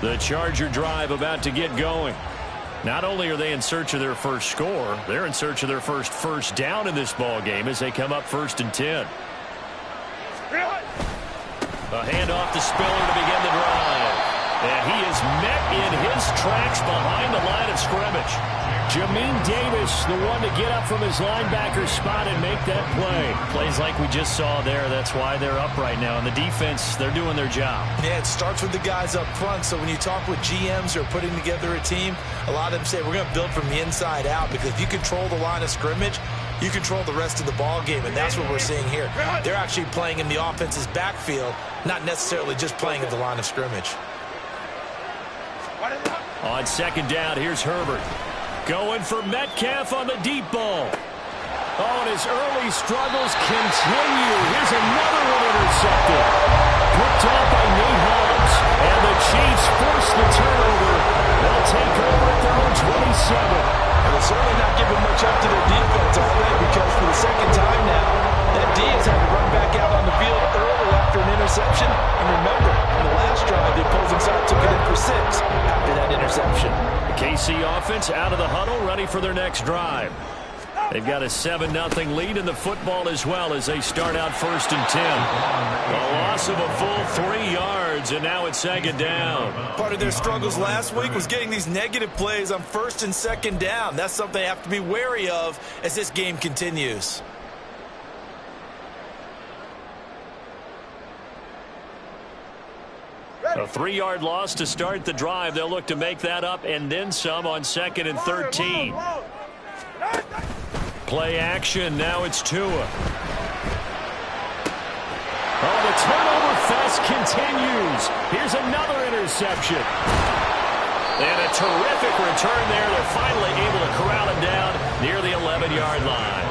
The Charger drive about to get going. Not only are they in search of their first score, they're in search of their first down in this ball game as they come up 1st and 10. A handoff to Spiller to begin the drive. And he is met in his tracks behind the line of scrimmage. Jamin Davis, the one to get up from his linebacker spot and make that play. Plays like we just saw there. That's why they're up right now. And the defense, they're doing their job. Yeah, it starts with the guys up front. So when you talk with GMs who are putting together a team, a lot of them say, we're going to build from the inside out. Because if you control the line of scrimmage, you control the rest of the ball game, and that's what we're seeing here. They're actually playing in the offense's backfield, not necessarily just playing at the line of scrimmage. On 2nd down, here's Herbert. Going for Metcalf on the deep ball. Oh, and his early struggles continue. Here's another one intercepted. Picked off by Nate Hobbs. And the Chiefs force the turnover. They'll take over at their own 27. They're certainly not giving much up to their defense, are they? Because for the second time now, that D has had to run back out on the field early after an interception. And remember, on the last drive, the opposing side took it in for 6 after that interception. The KC offense out of the huddle, ready for their next drive. They've got a 7-0 lead in the football as well as they start out 1st and 10. A loss of a full 3 yards, and now it's 2nd down. Part of their struggles last week was getting these negative plays on 1st and 2nd down. That's something they have to be wary of as this game continues. A 3-yard loss to start the drive. They'll look to make that up and then some on 2nd and 13. Play action. Now it's Tua. Oh, the turnover fest continues. Here's another interception. And a terrific return there. They're finally able to corral him down near the 11-yard line.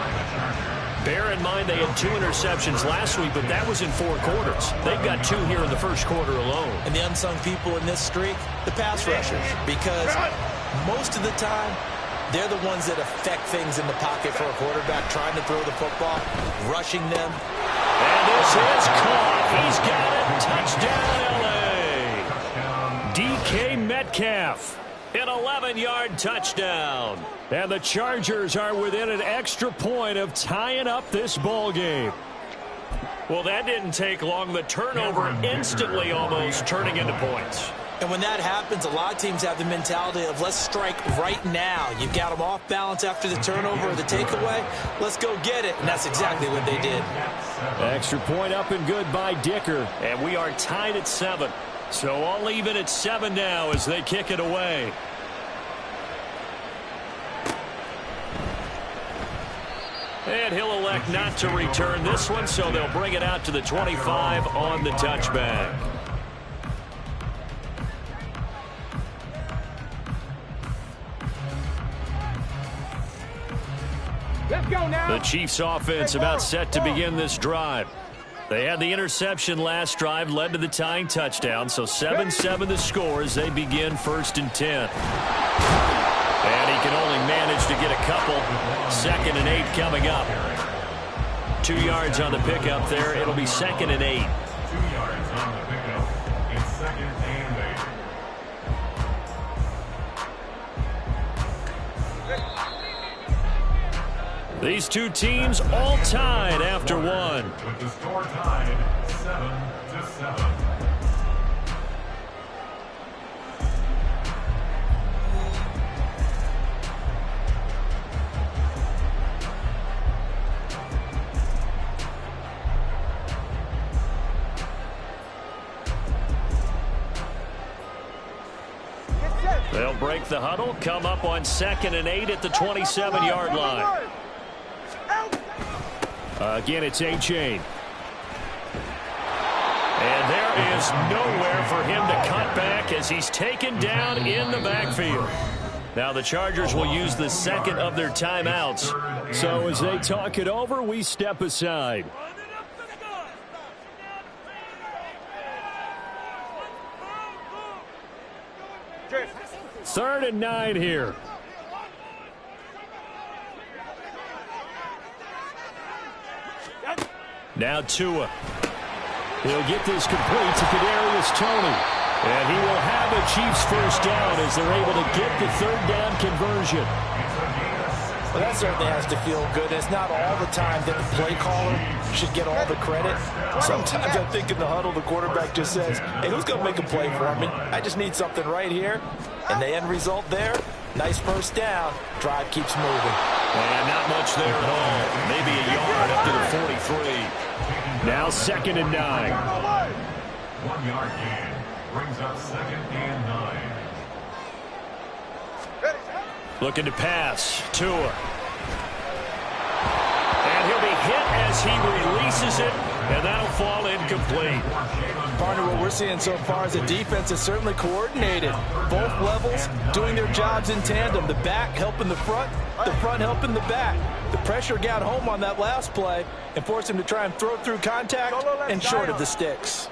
Bear in mind they had 2 interceptions last week, but that was in 4 quarters. They've got 2 here in the 1st quarter alone. And the unsung people in this streak, the pass rushers, because most of the time, they're the ones that affect things in the pocket for a quarterback, trying to throw the football, rushing them. And this is caught. He's got it. Touchdown, L.A. DK Metcalf. An 11-yard touchdown. And the Chargers are within an extra point of tying up this ball game. Well, that didn't take long. The turnover instantly almost turning into points. And when that happens, a lot of teams have the mentality of let's strike right now. You've got them off balance after the turnover or the takeaway. Let's go get it. And that's exactly what they did. Extra point up and good by Dicker. And we are tied at 7. So all even at 7 now as they kick it away. And he'll elect not to return this one, so they'll bring it out to the 25 on the touchback. Let's go now. The Chiefs offense about set to begin this drive. They had the interception last drive, led to the tying touchdown, so 7-7 the score as they begin 1st and 10. And he can only manage to get a couple. 2nd and 8 coming up. 2 yards on the pickup there. It'll be 2nd and 8. 2 yards on the pickup. It's 2nd and 8. These two teams all tied after one. With the score tied 7-7. They'll break the huddle, come up on 2nd and 8 at the 27-yard line. Again, it's A-Chain. And there is nowhere for him to cut back as he's taken down in the backfield. Now the Chargers will use the 2nd of their timeouts. So as they talk it over, we step aside. Third and 9 here. Now Tua. He'll get this complete to Kadarius Toney. And he will have a Chiefs first down as they're able to get the third down conversion. Well, that certainly has to feel good. It's not all the time that the play caller should get all the credit. Sometimes I think in the huddle, the quarterback just says, hey, who's going to make a play for me? I just need something right here. And the end result there, nice first down. Drive keeps moving. And not much there at all. Maybe a yard up to the 43. Now 2nd and 9. 1 yard gain brings up 2nd and 9. Looking to pass. Tua. And he'll be hit as he releases it, and that'll fall incomplete. Partner, what we're seeing so far is the defense is certainly coordinated. Both levels doing their jobs in tandem. The back helping the front helping the back. The pressure got home on that last play and forced him to try and throw through contact and short of the sticks.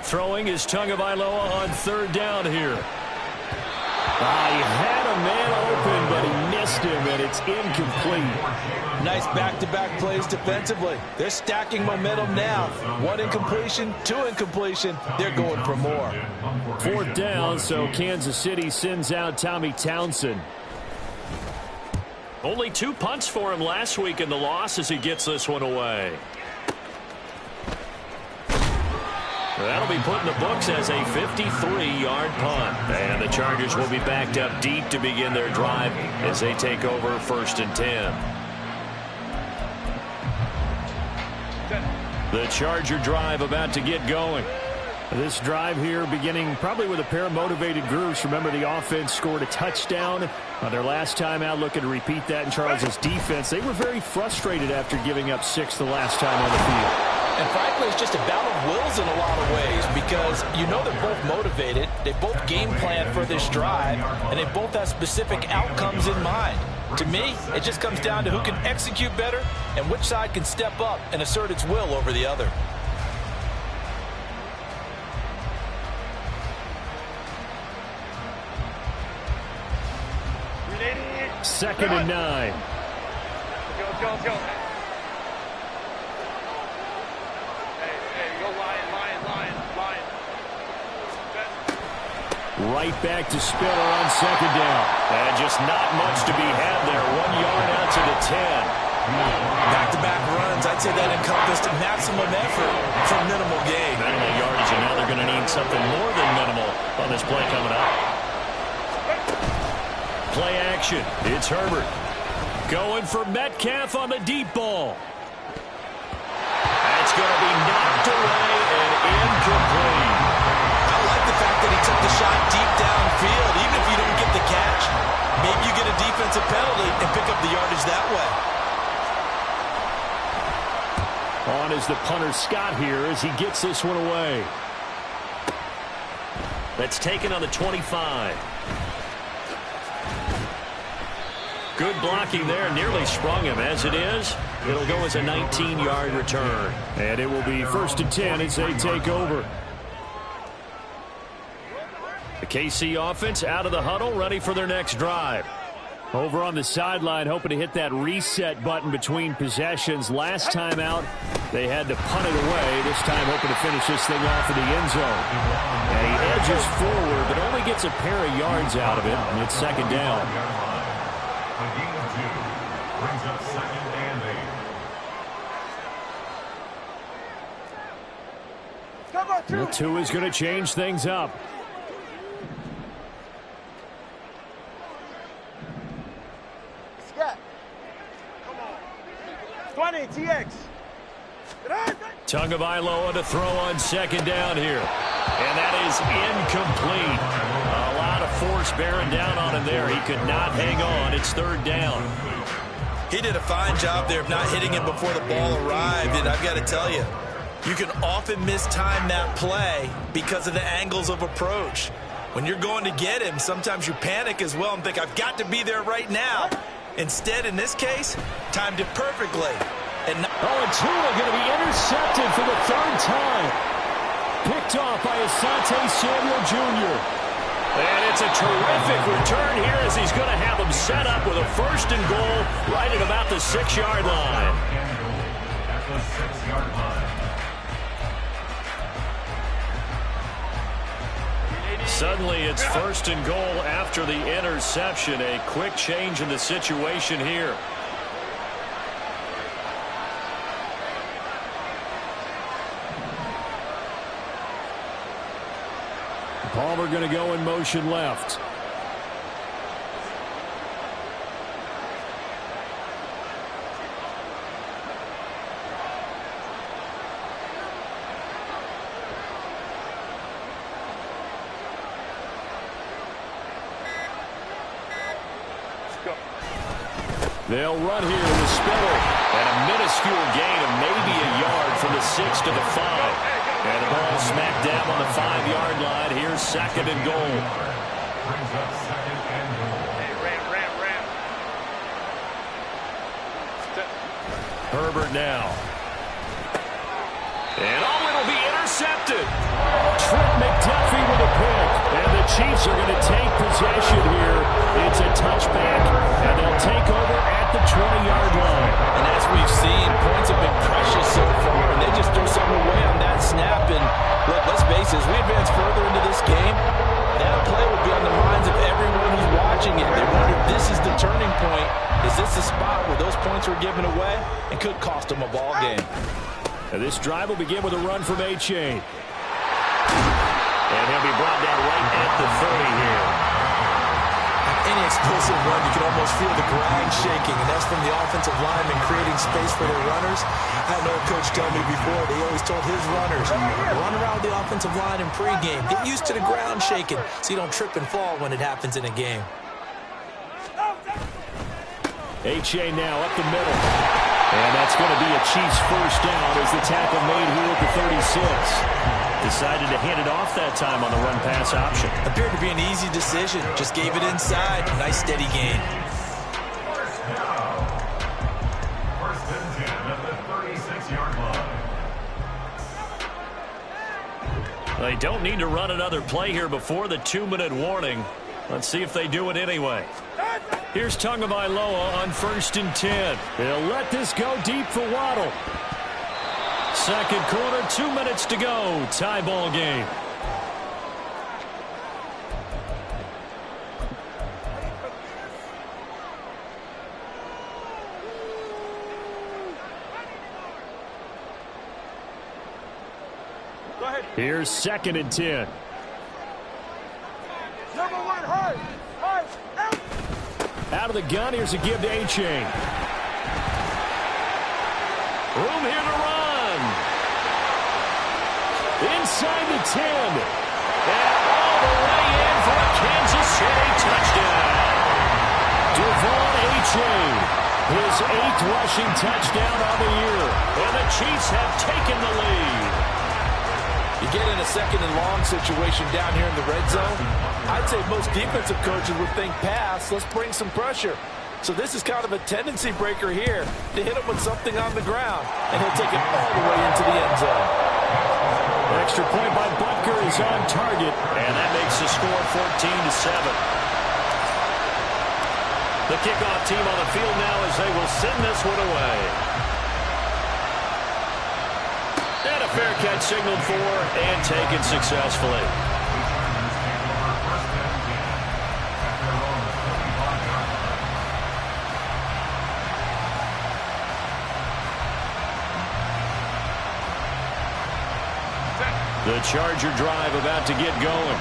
Throwing is Tagovailoa on 3rd down here. He had a man open, but he missed him, and it's incomplete. Nice back-to-back plays defensively. They're stacking momentum now. 1 incompletion, 2 incompletion. They're going for more. 4th down, so Kansas City sends out Tommy Townsend. Only 2 punts for him last week in the loss as he gets this one away. That'll be put in the books as a 53-yard punt. And the Chargers will be backed up deep to begin their drive as they take over 1st and 10. The Charger drive about to get going. This drive here beginning probably with a pair of motivated groups. Remember, the offense scored a touchdown on their last time out, looking to repeat that in Charles' defense. They were very frustrated after giving up 6 the last time on the field. And frankly, it's just a battle of wills in a lot of ways because you know they're both motivated, they both game plan for this drive, and they both have specific outcomes in mind. To me, it just comes down to who can execute better and which side can step up and assert its will over the other. Second and 9. Go. Right back to Spiller on 2nd down. And just not much to be had there. 1 yard out to the 10. Back-to-back runs, I'd say that encompassed maximum effort for minimal gain. Minimal yardage, and now they're going to need something more than minimal on this play coming up. Play action. It's Herbert. Going for Metcalf on the deep ball. That's going to be knocked away and incomplete. I like the fact that he took the shot deep downfield. Even if you don't get the catch, maybe you get a defensive penalty and pick up the yardage that way. On is the punter Scott here as he gets this one away. That's taken on the 25. Good blocking there. Nearly sprung him. As it is, it'll go as a 19-yard return. And it will be 1st and 10 as they take over. The KC offense out of the huddle, ready for their next drive. Over on the sideline, hoping to hit that reset button between possessions. Last time out, they had to punt it away. This time, hoping to finish this thing off in the end zone. And he edges forward, but only gets a pair of yards out of it, and it's 2nd down. A gain of 2 brings up 2nd and 8. Well, 2 is going to change things up. Tagovailoa to throw on 2nd down here. And that is incomplete. A lot of force bearing down on him there. He could not hang on. It's 3rd down. He did a fine job there of not hitting him before the ball arrived. And I've got to tell you, you can often mistime that play because of the angles of approach. When you're going to get him, sometimes you panic as well and think, I've got to be there right now. Instead, in this case, timed it perfectly. And Tua going to be intercepted for the 3rd time. Picked off by Asante Samuel Jr. And it's a terrific return here as he's going first and goal right at about the 6-yard line. At the 6-yard line. Suddenly, it's first and goal after the interception. A quick change in the situation here. Palmer going to go in motion left. They'll run here with Spiller. And a minuscule gain of maybe a yard from the 6 to the 5. And the ball smacked down on the 5-yard line. Here's second and goal. Brings up second and goal. Hey, ram. Herbert now. And it'll be intercepted. Trent McDuffie with a pick. And the Chiefs are going to take possession here. It's a touchback. And they'll take over at the 20-yard line. And as we've seen, points have been precious so far, and they just threw something away on that snap. And look, let's face it, as we advance further into this game, that play will be on the minds of everyone who's watching it. They wonder if this is the turning point. Is this the spot where those points were given away and could cost them a ball game? And this drive will begin with a run from A-Chain. And he'll be brought down right at the 30 here. Any explosive run, you can almost feel the ground shaking, and that's from the offensive linemen creating space for their runners. I had an old coach tell me before, they always told his runners, run around the offensive line in pregame. Get used to the ground shaking so you don't trip and fall when it happens in a game. A-Chain now up the middle. And that's going to be a Chiefs first down as the tackle made here at the 36. Decided to hand it off that time on the run-pass option. Appeared to be an easy decision. Just gave it inside. Nice steady gain. First down. First and 10 at the 36-yard line. They don't need to run another play here before the 2-minute warning. Let's see if they do it anyway. Here's Tagovailoa on first and 10. They'll let this go deep for Waddle. Second quarter, 2 minutes to go. Tie ball game. Here's second and 10. Number 1, hard. Out of the gun, here's a give to A-Chain. Room here to run. Inside the 10. And all the way in for a Kansas City touchdown. Devon A-Chain, his 8th rushing touchdown on the year. And the Chiefs have taken the lead. You get in a second and long situation down here in the red zone, I'd say most defensive coaches would think pass, let's bring some pressure. So this is kind of a tendency breaker here to hit him with something on the ground, and he'll take it all the way into the end zone. Extra point by Butker is on target, and that makes the score 14-7. The kickoff team on the field now as they will send this one away. And a fair catch signaled for and taken successfully. The Charger drive about to get going.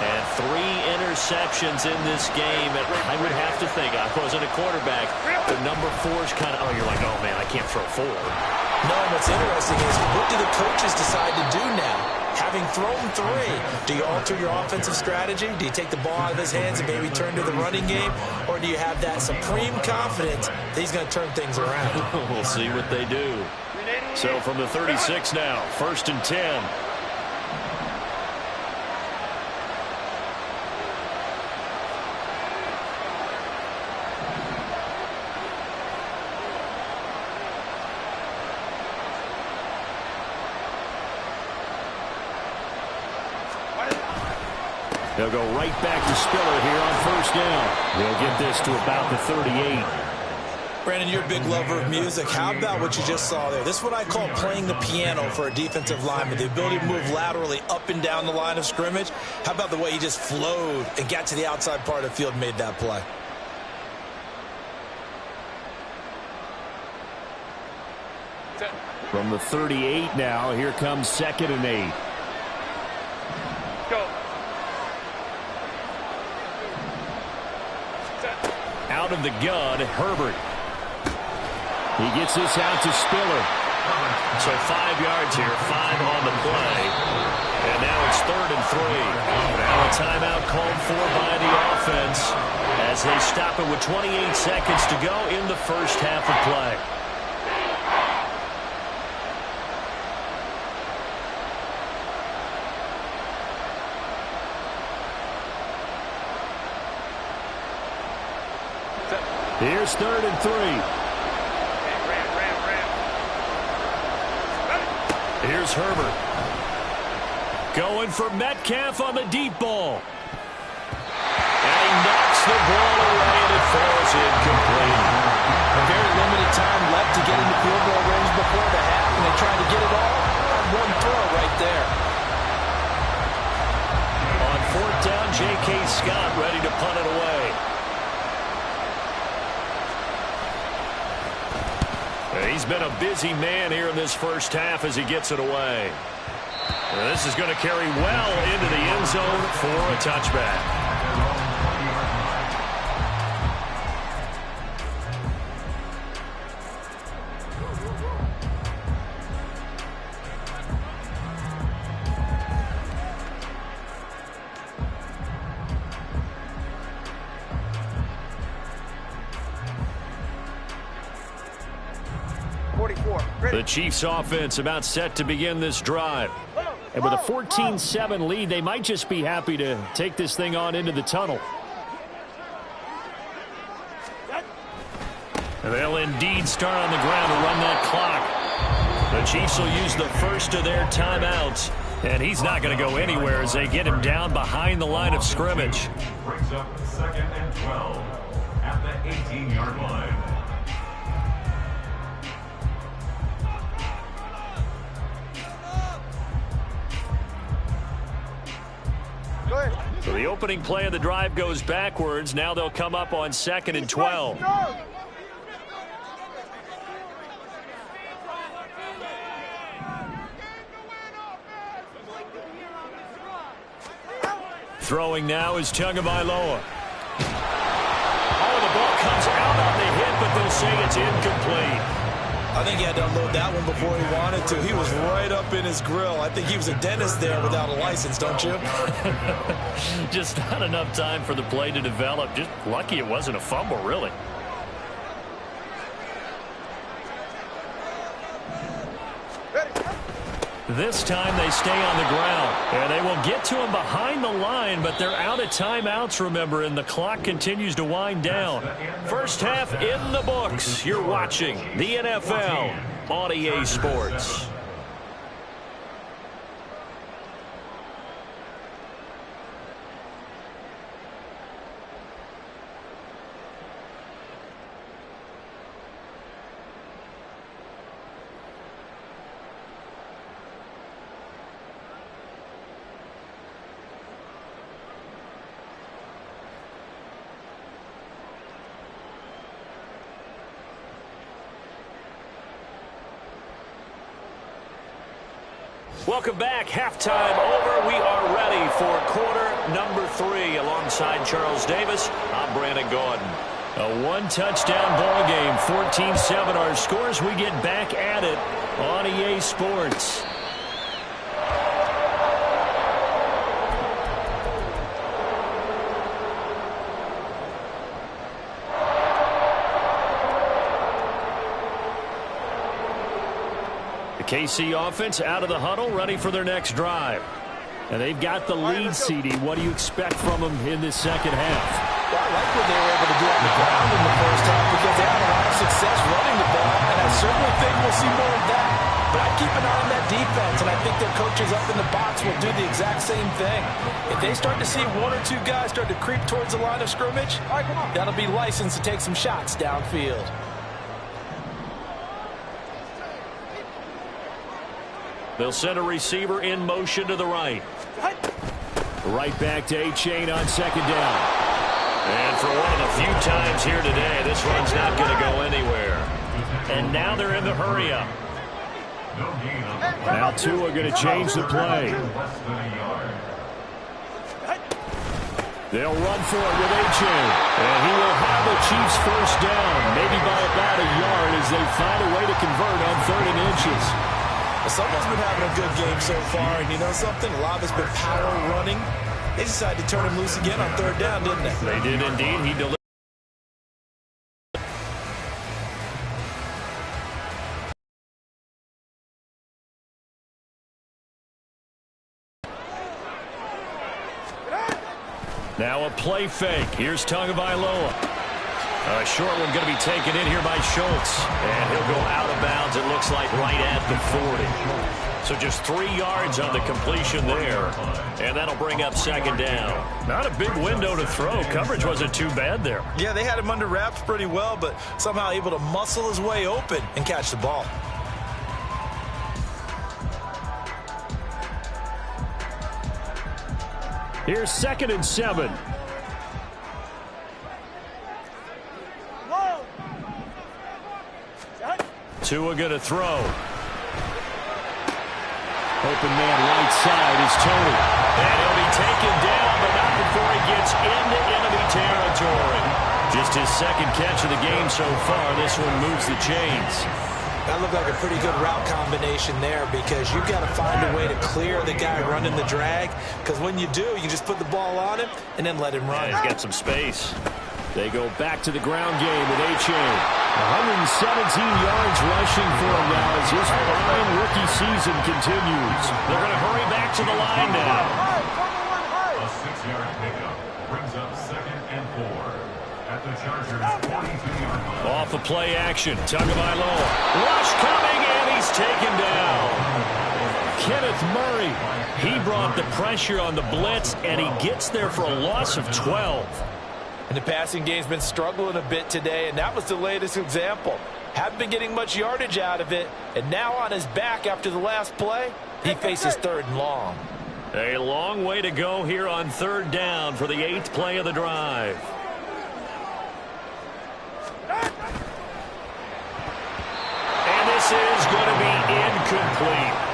And 3 interceptions in this game. And I would have to think, I wasn't a quarterback, but number 4 is kind of, you're like, oh, man, I can't throw 4. No, what's interesting is what do the coaches decide to do now? Having thrown 3, do you alter your offensive strategy? Do you take the ball out of his hands and maybe turn to the running game? Or do you have that supreme confidence that he's going to turn things around? We'll see what they do. So from the 36 now, first and 10. They'll go right back to Spiller here on first down. They'll get this to about the 38. Brandon, you're a big lover of music. How about what you just saw there? This is what I call playing the piano for a defensive lineman. The ability to move laterally up and down the line of scrimmage. How about the way he just flowed and got to the outside part of the field and made that play? From the 38 now, here comes 2nd and 8. Go. Out of the gun, Herbert. He gets this out to Spiller. So 5 yards here, 5 on the play. And now it's 3rd and 3. Now a timeout called for by the offense as they stop it with 28 seconds to go in the first half of play. Here's 3rd and 3. Here's Herbert. Going for Metcalf on the deep ball. And he knocks the ball away, and it falls incomplete. A very limited time left to get into field goal range before the half, and they tried to get it all on one throw right there. On 4th down, J.K. Scott ready to punt it away. He's been a busy man here in this first half as he gets it away. This is going to carry well into the end zone for a touchback. The Chiefs offense about set to begin this drive. And with a 14-7 lead, they might just be happy to take this thing on into the tunnel. And they'll indeed start on the ground to run that clock. The Chiefs will use the first of their timeouts. And he's not going to go anywhere as they get him down behind the line of scrimmage. Brings up 2nd and 12 at the 18-yard line. So the opening play of the drive goes backwards. Now they'll come up on 2nd and 12. Throwing now is Tagovailoa. Oh, the ball comes out on the hit, but they'll say it's incomplete. I think he had to unload that one before he wanted to. He was right up in his grill. I think he was a dentist there without a license, don't you? Just not enough time for the play to develop. Just lucky it wasn't a fumble, really. This time they stay on the ground. And they will get to him behind the line, but they're out of timeouts, remember, and the clock continues to wind down. First half in the books. You're watching the NFL on EA Sports. Welcome back. Halftime over. We are ready for quarter number 3. Alongside Charles Davis, I'm Brandon Gordon. A one-touchdown ball game. 14-7 our scores. We get back at it on EA Sports. KC offense out of the huddle, ready for their next drive. And they've got the lead, CD. What do you expect from them in this second half? Well, I like what they were able to do on the ground in the first half because they had a lot of success running the ball, and I certainly think we'll see more of that. But I keep an eye on that defense, and I think their coaches up in the box will do the exact same thing. If they start to see one or two guys start to creep towards the line of scrimmage, that'll be licensed to take some shots downfield. They'll send a receiver in motion to the right. Right back to A-Chain on second down. And for one of the few times here today, this run's not going to go anywhere. And now they're in the hurry-up. Now Tua going to change the play. They'll run for it with A-Chain. And he will have the Chiefs first down, maybe by about a yard as they find a way to convert on 3rd and inches. Someone's been having a good game so far, and you know something? A lot of it's been power running. They decided to turn him loose again on 3rd down, didn't they? They did indeed. He delivered. Now a play fake. Here's Tagovailoa. A short one going to be taken in here by Schultz. And he'll go out of bounds, it looks like, right at the 40. So just 3 yards on the completion there. And that'll bring up 2nd down. Not a big window to throw. Coverage wasn't too bad there. Yeah, they had him under wraps pretty well, but somehow able to muscle his way open and catch the ball. Here's 2nd and 7. Tua going to throw. Open man right side is Tony. And he'll be taken down, but not before he gets into enemy territory. Just his 2nd catch of the game so far. This one moves the chains. That looked like a pretty good route combination there because you've got to find a way to clear the guy running the drag. Because when you do, you just put the ball on him and then let him run. Yeah, he's got some space. They go back to the ground game with A-Chain. 117 yards rushing for him now as his fine rookie season continues. They're going to hurry back to the line now. A 6-yard pickup brings up 2nd and 4 at the Chargers' 42-yard line. Off the play action, Tagovailoa. Rush coming, and he's taken down. Kenneth Murray, he brought the pressure on the blitz, and he gets there for a loss of 12. And the passing game's been struggling a bit today, and that was the latest example. Haven't been getting much yardage out of it, and now on his back after the last play, he faces 3rd and long. A long way to go here on 3rd down for the 8th play of the drive. And this is going to be incomplete.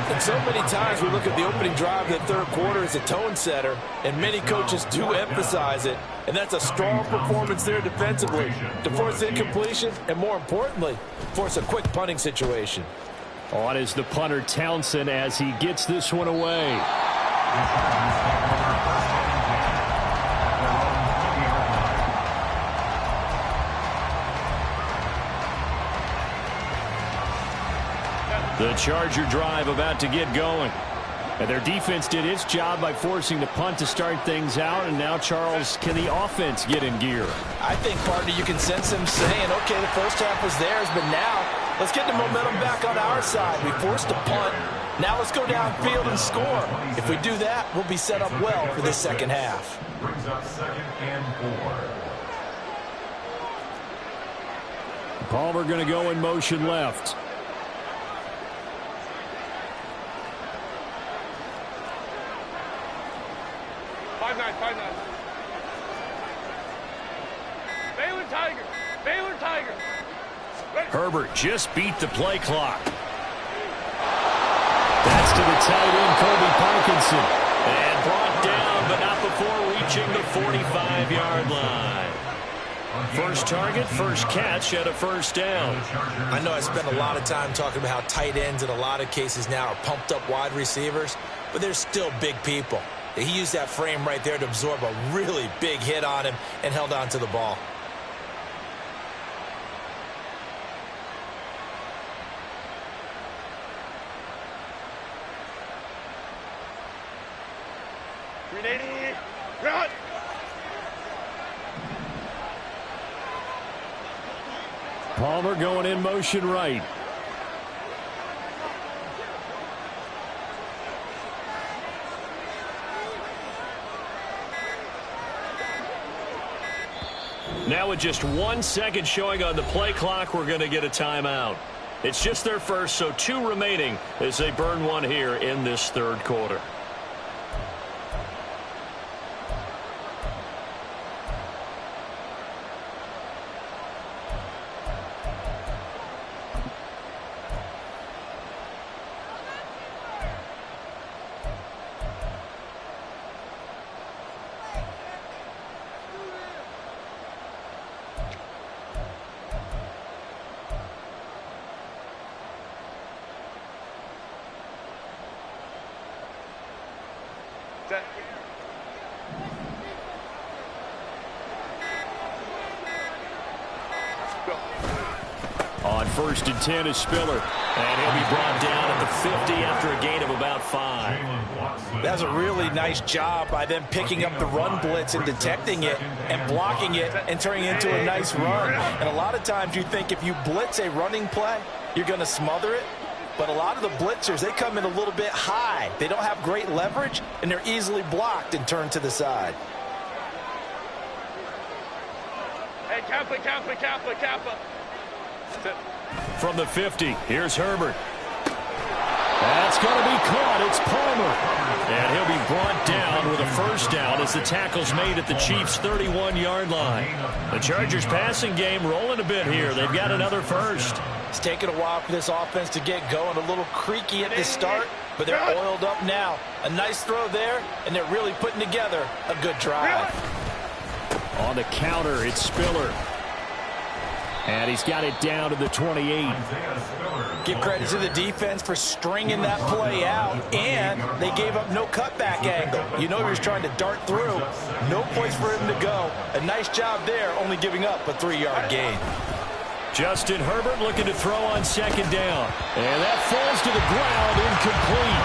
And so many times we look at the opening drive of the 3rd quarter as a tone setter, and many coaches do emphasize it, and that's a strong performance there defensively to force incompletion and, more importantly, force a quick punting situation. On is the punter Townsend as he gets this one away. The Charger drive about to get going. And their defense did its job by forcing the punt to start things out. And now, Charles, can the offense get in gear? I think, partner, you can sense them saying, okay, the first half was theirs, but now let's get the momentum back on our side. We forced a punt. Now let's go downfield and score. If we do that, we'll be set up well for the 2nd half. Brings up 2nd and 4. Palmer going to go in motion left. Baylor Tigers. Baylor Tigers. Herbert just beat the play clock. That's to the tight end, Kobe Parkinson. And brought down, but not before reaching the 45-yard line. First target, first catch at a 1st down. I know I spent a lot of time talking about how tight ends in a lot of cases now are pumped up wide receivers, but they're still big people. He used that frame right there to absorb a really big hit on him and held on to the ball. Run! Palmer going in motion right. Now with just 1 second showing on the play clock, we're going to get a timeout. It's just their first, so 2 remaining as they burn one here in this third quarter. On 1st and 10 is Spiller. And he'll be brought down at the 50 after a gain of about 5. That's a really nice job by them picking up the run blitz and detecting it and blocking it and turning it into a nice run. And a lot of times you think if you blitz a running play, you're going to smother it. But a lot of the blitzers, they come in a little bit high. They don't have great leverage, and they're easily blocked and turned to the side. Hey, Kappa. From the 50, here's Herbert. That's going to be caught. It's Palmer. And he'll be brought down with a first down as the tackle's made at the Chiefs' 31-yard line. The Chargers' passing game rolling a bit here. They've got another first. It's taken a while for this offense to get going. A little creaky at the start, but they're oiled up now. A nice throw there, and they're really putting together a good drive. On the counter, it's Spiller. And he's got it down to the 28. Give credit to the defense for stringing that play out, and they gave up no cutback angle. You know he was trying to dart through. No place for him to go. A nice job there, only giving up a 3-yard gain. Justin Herbert looking to throw on 2nd down. And that falls to the ground, incomplete.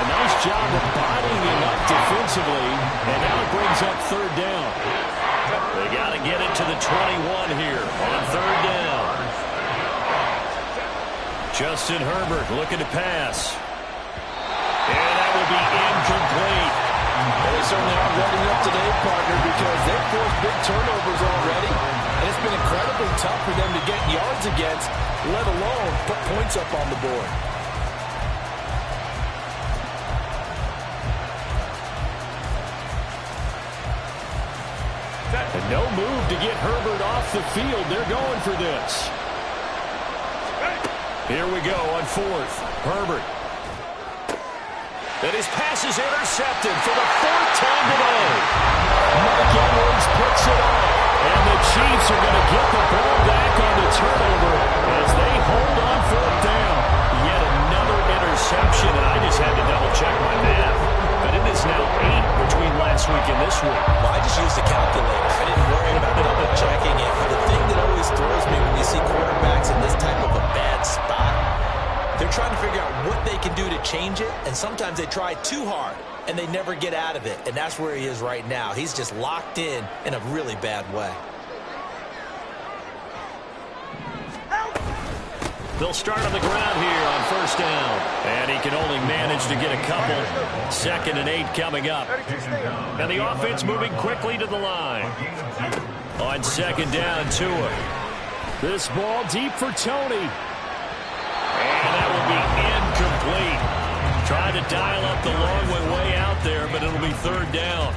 A nice job of bodying him up defensively. And now it brings up 3rd down. They got to get it to the 21 here on 3rd down. Justin Herbert looking to pass. And that will be incomplete. Well, they certainly aren't letting up today, partner, because they've forced big turnovers already. And it's been incredibly tough for them to get yards against, let alone put points up on the board. And no move to get Herbert off the field. They're going for this. Here we go on 4th. Herbert. And his pass is intercepted for the 4th time today. Mike Edwards picks it up. And the Chiefs are going to get the ball back on the turnover as they hold on 4th down. Yet another interception, and I just had to double-check my math. But it is now 8 between last week and this week. Well, I just used the calculator. I didn't worry about double-checking it. But the thing that always throws me when you see quarterbacks in this type of a bad spot, they're trying to figure out what they can do to change it, and sometimes they try too hard, and they never get out of it. And that's where he is right now. He's just locked in a really bad way. They'll start on the ground here on 1st down. And he can only manage to get a couple. 2nd and 8 coming up. And the offense moving quickly to the line. On 2nd down, Tua. This ball deep for Tony. And that will be incomplete. Trying to dial up the long way out there, but it'll be 3rd down.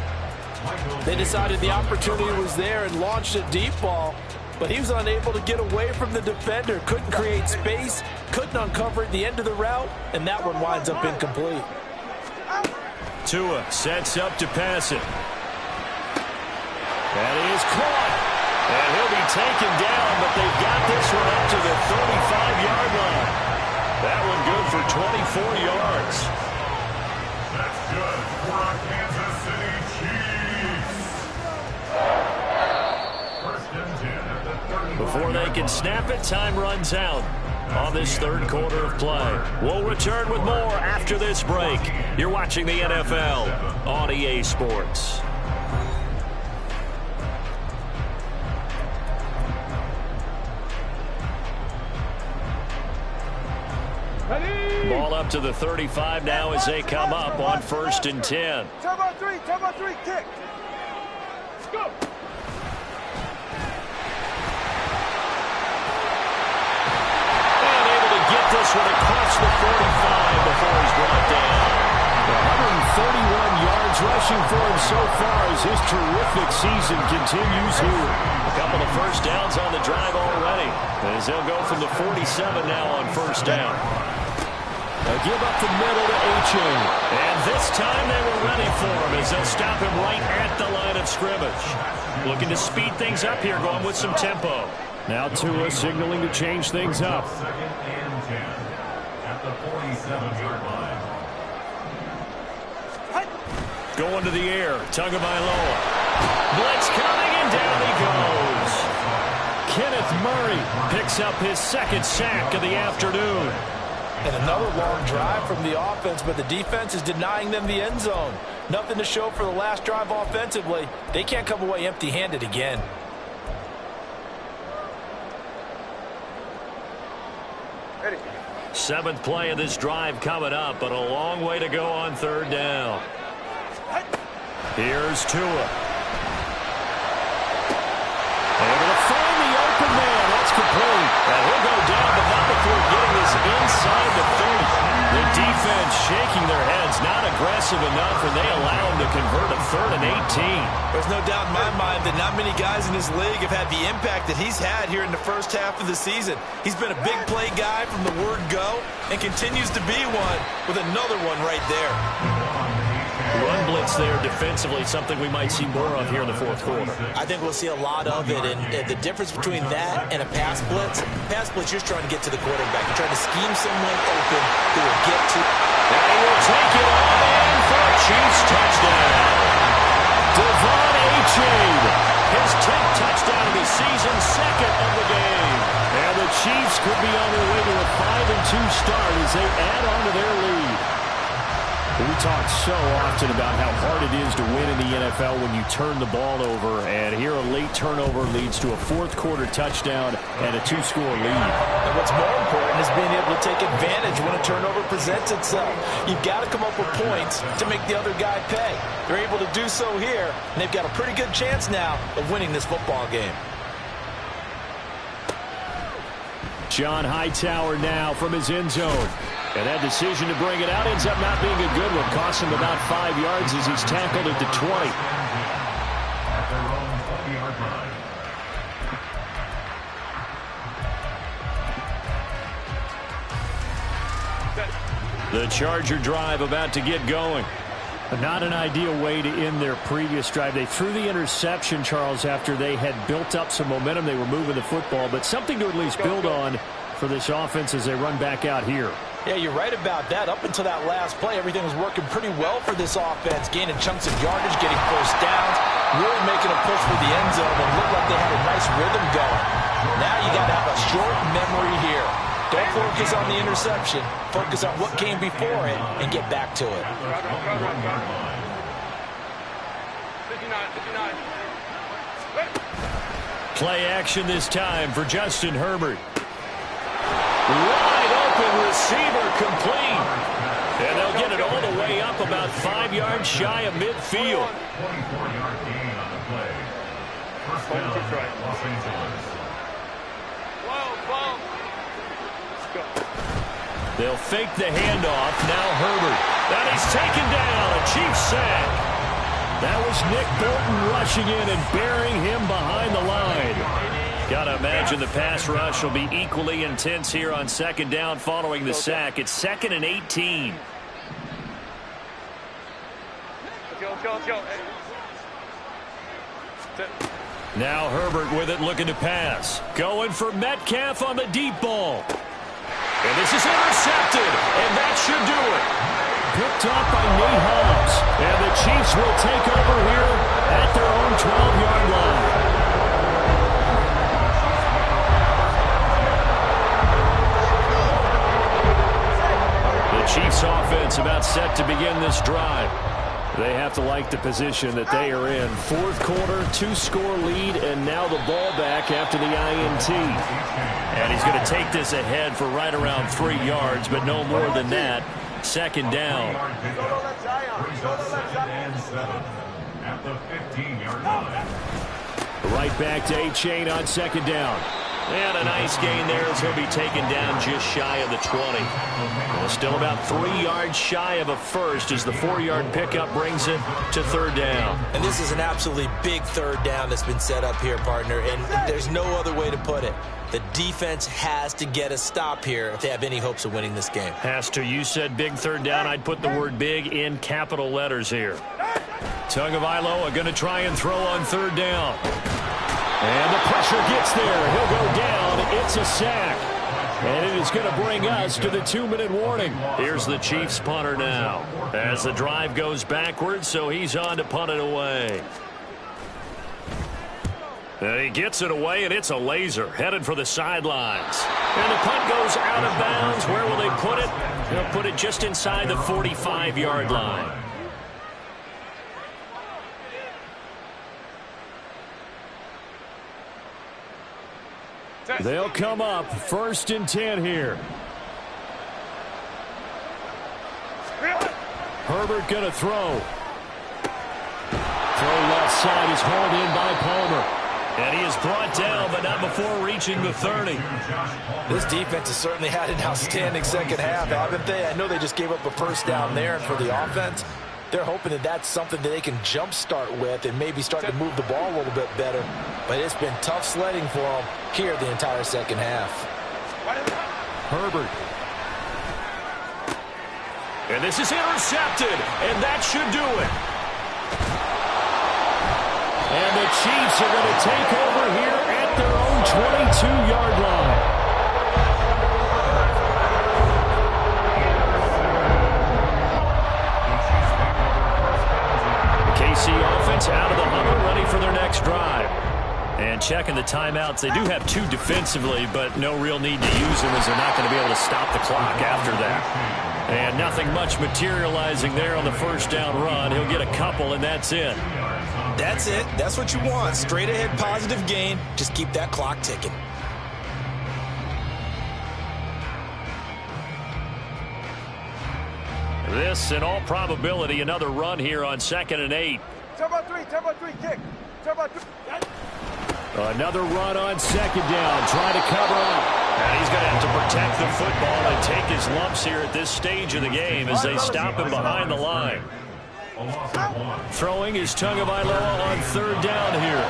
They decided the opportunity was there and launched a deep ball. But he was unable to get away from the defender. Couldn't create space. Couldn't uncover at the end of the route. And that one winds up incomplete. Tua sets up to pass it. That is caught. And he'll be taken down, but they've got this one up to the 35-yard line. That one good for 24 yards. That's good for our Kansas City Chiefs. 1st and 10 at the 30. Before they can snap it, time runs out on this 3rd quarter of play. We'll return with more after this break. You're watching the NFL on EA Sports. Ball up to the 35 now as they come up on 1st and 10. Turbo 3, kick. Let's go. pushing for him so far as his terrific season continues here. A couple of first downs on the drive already, as they'll go from the 47 now on first down. A give up the middle to Achane. And this time they were ready for him as they'll stop him right at the line of scrimmage. Looking to speed things up here, going with some tempo. Now Tua signaling to change things up. Second and 10 at the 47-yard line. Going to the air, Tagovailoa. Blitz coming, and down he goes. Kenneth Murray picks up his second sack of the afternoon. And another long drive from the offense, but the defense is denying them the end zone. Nothing to show for the last drive offensively. They can't come away empty-handed again. Ready. Seventh play of this drive coming up, but a long way to go on third down. Here's Tua. Able to find the open man. That's complete. And he'll go down, but not before getting this inside the 30. The defense shaking their heads, not aggressive enough, and they allow him to convert a 3rd and 18. There's no doubt in my mind that not many guys in this league have had the impact that he's had here in the first half of the season. He's been a big play guy from the word go and continues to be one with another one right there. Run blitz there defensively, something we might see more of here in the fourth quarter. I think we'll see a lot of it, and the difference between that and a pass blitz, you're trying to get to the quarterback. You're trying to scheme someone open who will get to. And he will take it all in for a Chiefs touchdown. Devon Achane, his 10th touchdown of the season, second of the game. And the Chiefs could be on their way to a 5-2 start as they add on to their lead. We talk so often about how hard it is to win in the NFL when you turn the ball over, and here a late turnover leads to a fourth quarter touchdown and a 2-score lead. And what's more important is being able to take advantage when a turnover presents itself. You've got to come up with points to make the other guy pay. They're able to do so here, and they've got a pretty good chance now of winning this football game. John Hightower now from his end zone. And that decision to bring it out ends up not being a good one. Costs him about 5 yards as he's tackled at the 20. At their own 20-yard line. The Charger drive about to get going. Not an ideal way to end their previous drive. They threw the interception, Charles, after they had built up some momentum. They were moving the football, but something to at least build on for this offense as they run back out here. Yeah, you're right about that. Up until that last play, everything was working pretty well for this offense, gaining chunks of yardage, getting first downs, really making a push for the end zone, and looked like they had a nice rhythm going. Now you got to have a short memory here. Don't focus on the interception. Focus on what came before it and get back to it. 59. Play action this time for Justin Herbert. Wide open receiver complete. And they'll get it all the way up about 5 yards shy of midfield. 24-yard gain on the play. First down, Los Angeles. They'll fake the handoff. Now Herbert. And he's taken down. A Chiefs sack. That was Nick Bolton rushing in and burying him behind the line. Gotta imagine the pass rush will be equally intense here on second down following the sack. It's 2nd and 18. Let's go. Now Herbert with it, looking to pass. Going for Metcalf on the deep ball. And this is intercepted, and that should do it. Picked up by Nate Hobbs. And the Chiefs will take over here at their own 12-yard line. The Chiefs offense about set to begin this drive. They have to like the position that they are in. Fourth quarter, 2-score lead, and now the ball back after the INT. And he's going to take this ahead for right around 3 yards, but no more than that. Second down. Brings up 2nd and 7 at the 15-yard line. Right back to Achane on second down. And a nice gain there as he'll be taken down just shy of the 20. Well, still about 3 yards shy of a first as the 4-yard pickup brings it to third down. And this is an absolutely big third down that's been set up here, partner, and there's no other way to put it. The defense has to get a stop here if they have any hopes of winning this game. Has to. You said big third down. I'd put the word big in capital letters here. Tagovailoa going to try and throw on third down. And the pressure gets there. He'll go down. It's a sack. And it is going to bring us to the 2-minute warning. Here's the Chiefs punter now as the drive goes backwards, so he's on to punt it away. And he gets it away, and it's a laser headed for the sidelines. And the punt goes out of bounds. Where will they put it? They'll put it just inside the 45-yard line. They'll come up 1st and 10 here. Herbert going to throw. Throw left side is hauled in by Palmer. And he is brought down, but not before reaching the 30. This defense has certainly had an outstanding second half, haven't they? I know they just gave up a first down there, and for the offense, they're hoping that that's something that they can jumpstart with and maybe start to move the ball a little bit better. But it's been tough sledding for them here the entire second half. Herbert. And this is intercepted, and that should do it. And the Chiefs are going to take over here at their own 22-yard line. KC offense out of the huddle, ready for their next drive. And checking the timeouts. They do have 2 defensively, but no real need to use them as they're not going to be able to stop the clock after that. And nothing much materializing there on the first down run. He'll get a couple, and that's it. That's it. That's what you want. Straight ahead positive gain. Just keep that clock ticking. This, in all probability, another run here on 2nd and 8. Turbo 3, kick. Turbo 3. Another run on 2nd down. Try to cover up. And he's going to have to protect the football and take his lumps here at this stage of the game as they stop him behind the line. Throwing is Tagovailoa on 3rd down here.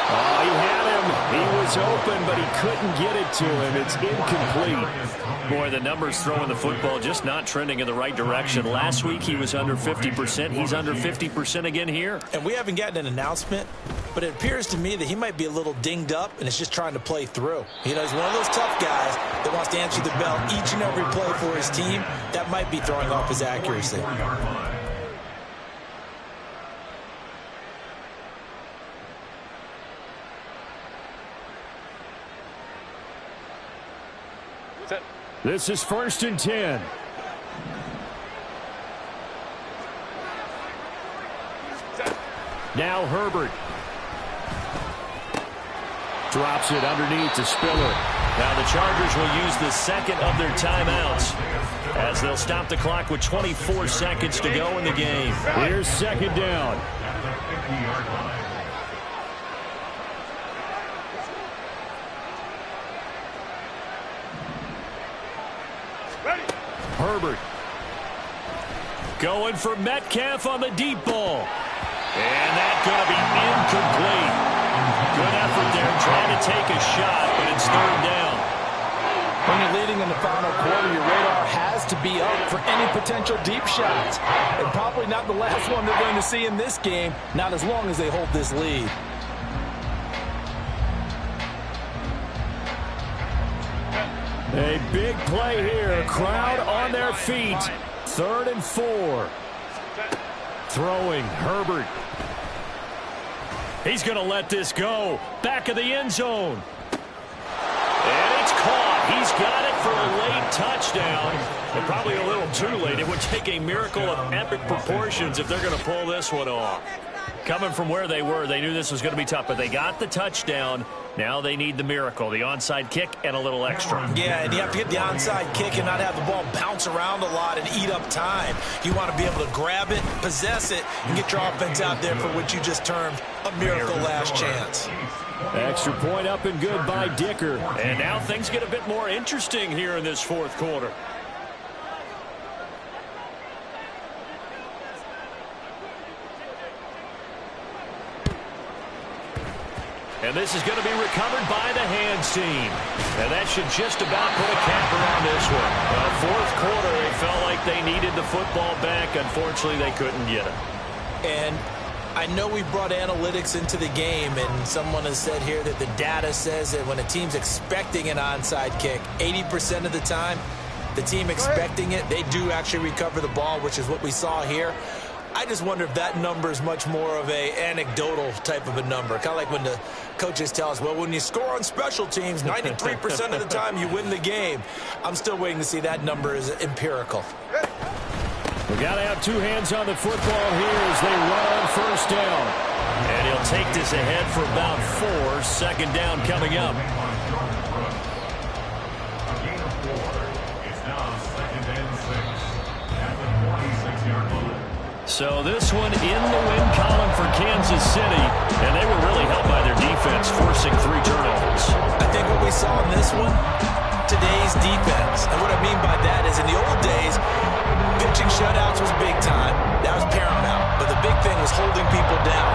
Oh, he had him. He was open, but he couldn't get it to him. It's incomplete. Boy, the numbers throwing the football just not trending in the right direction. Last week he was under 50%. He's under 50% again here. And we haven't gotten an announcement, but it appears to me that he might be a little dinged up and is just trying to play through. You know, he's one of those tough guys that wants to answer the bell each and every play for his team. That might be throwing off his accuracy. This is 1st and 10. Now Herbert. Drops it underneath to Spiller. Now the Chargers will use the 2nd of their timeouts as they'll stop the clock with 24 seconds to go in the game. Here's 2nd down. Herbert going for Metcalf on the deep ball. And that's going to be incomplete. Good effort there trying to take a shot, but it's 3rd down. When you're leading in the final quarter, your radar has to be up for any potential deep shots. And probably not the last one they're going to see in this game, not as long as they hold this lead. A big play here. Crowd on their feet. 3rd and 4. Throwing, Herbert. He's going to let this go. Back of the end zone. And it's caught. He's got it for a late touchdown. And probably a little too late. It would take a miracle of epic proportions if they're going to pull this one off. Coming from where they were, they knew this was going to be tough, but they got the touchdown. Now they need the miracle, the onside kick and a little extra. Yeah, and you have to get the onside kick and not have the ball bounce around a lot and eat up time. You want to be able to grab it, possess it, and get your offense out there for what you just termed a miracle last chance. Extra point up and good by Dicker. And now things get a bit more interesting here in this fourth quarter. And this is going to be recovered by the hands team. And that should just about put a capper on this one. Fourth quarter, they felt like they needed the football back. Unfortunately, they couldn't get it. And I know we brought analytics into the game, and someone has said here that the data says that when a team's expecting an onside kick, 80% of the time, the team expecting it, they do actually recover the ball, which is what we saw here. I just wonder if that number is much more of a anecdotal type of a number. Kind of like when the coaches tell us, well, when you score on special teams, 93% of the time you win the game. I'm still waiting to see that number is empirical. We got to have two hands on the football here as they run on first down. And he'll take this ahead for about 4. Second down coming up. A gain of 4. It's now 2nd and 6 at the 46-yard line. So this one in the win column for Kansas City, and they were really helped by their defense, forcing 3 turnovers. I think what we saw in this one, today's defense, and what I mean by that is in the old days, pitching shutouts was big time. That was paramount. But the big thing was holding people down.